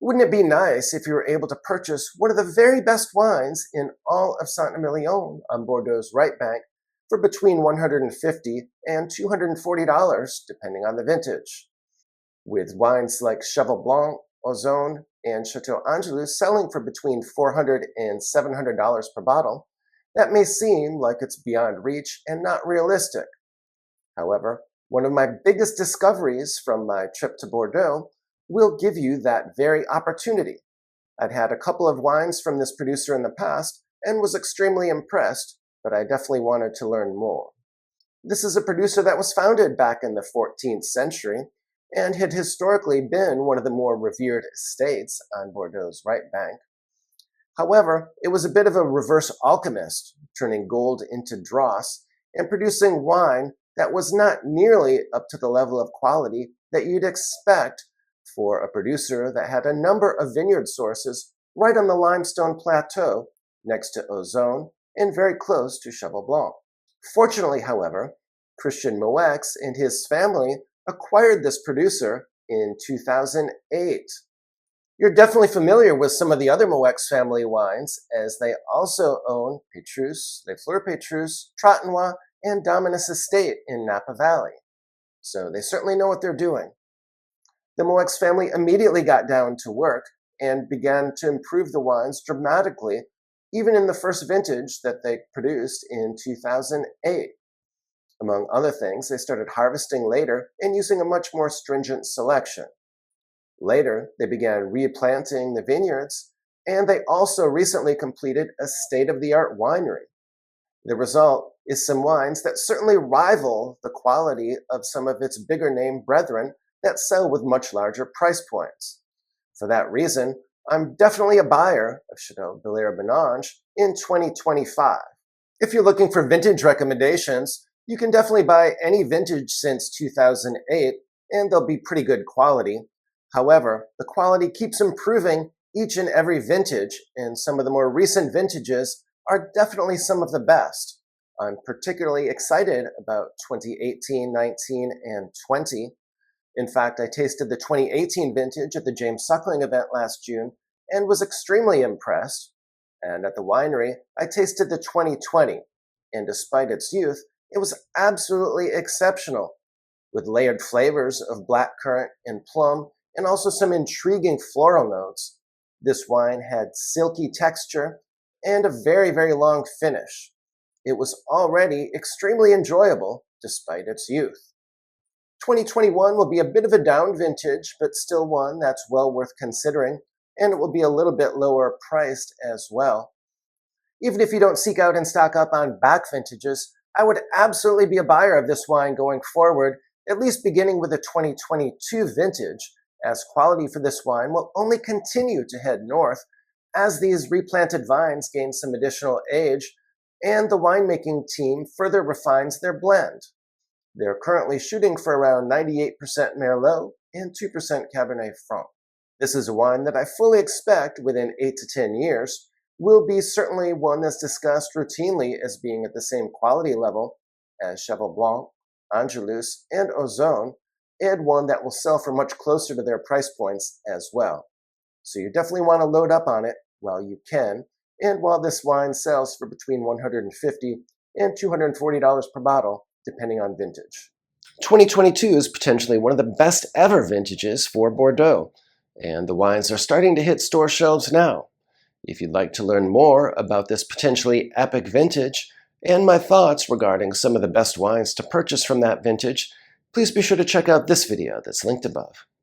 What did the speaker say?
Wouldn't it be nice if you were able to purchase one of the very best wines in all of Saint-Emilion on Bordeaux's Right Bank for between $150 and $240, depending on the vintage? With wines like Cheval Blanc, Ozone, and Chateau Angelus selling for between $400 and $700 per bottle, that may seem like it's beyond reach and not realistic. However, one of my biggest discoveries from my trip to Bordeaux will give you that very opportunity. I'd had a couple of wines from this producer in the past and was extremely impressed, but I definitely wanted to learn more. This is a producer that was founded back in the 14th century and had historically been one of the more revered estates on Bordeaux's Right Bank. However, it was a bit of a reverse alchemist, turning gold into dross and producing wine that was not nearly up to the level of quality that you'd expect for a producer that had a number of vineyard sources right on the limestone plateau next to Ozone and very close to Cheval Blanc. Fortunately, however, Christian Moex and his family acquired this producer in 2008. You're definitely familiar with some of the other Moex family wines, as they also own Petrus, Les Fleurs Petrus, Trotanois, and Dominus Estate in Napa Valley. So they certainly know what they're doing. The Moex family immediately got down to work and began to improve the wines dramatically, even in the first vintage that they produced in 2008. Among other things, they started harvesting later and using a much more stringent selection. Later, they began replanting the vineyards, and they also recently completed a state-of-the-art winery. The result is some wines that certainly rival the quality of some of its bigger-name brethren that sell with much larger price points. For that reason, I'm definitely a buyer of Chateau Belair-Monange in 2025. If you're looking for vintage recommendations, you can definitely buy any vintage since 2008, and they'll be pretty good quality. However, the quality keeps improving each and every vintage, and some of the more recent vintages are definitely some of the best. I'm particularly excited about 2018, 19, and 20. In fact, I tasted the 2018 vintage at the James Suckling event last June and was extremely impressed. And at the winery, I tasted the 2020, and despite its youth, it was absolutely exceptional, with layered flavors of blackcurrant and plum, and also some intriguing floral notes. This wine had silky texture and a very, very long finish. It was already extremely enjoyable despite its youth. 2021 will be a bit of a down vintage, but still one that's well worth considering, and it will be a little bit lower priced as well. Even if you don't seek out and stock up on back vintages, I would absolutely be a buyer of this wine going forward, at least beginning with the 2022 vintage, as quality for this wine will only continue to head north as these replanted vines gain some additional age and the winemaking team further refines their blend. They're currently shooting for around 98% Merlot and 2% Cabernet Franc. This is a wine that I fully expect within 8 to 10 years will be certainly one that's discussed routinely as being at the same quality level as Cheval Blanc, Angelus, and Ozone, and one that will sell for much closer to their price points as well. So you definitely want to load up on it while you can, and while this wine sells for between $150 and $240 per bottle, depending on vintage. 2022 is potentially one of the best ever vintages for Bordeaux, and the wines are starting to hit store shelves now. If you'd like to learn more about this potentially epic vintage and my thoughts regarding some of the best wines to purchase from that vintage, please be sure to check out this video that's linked above.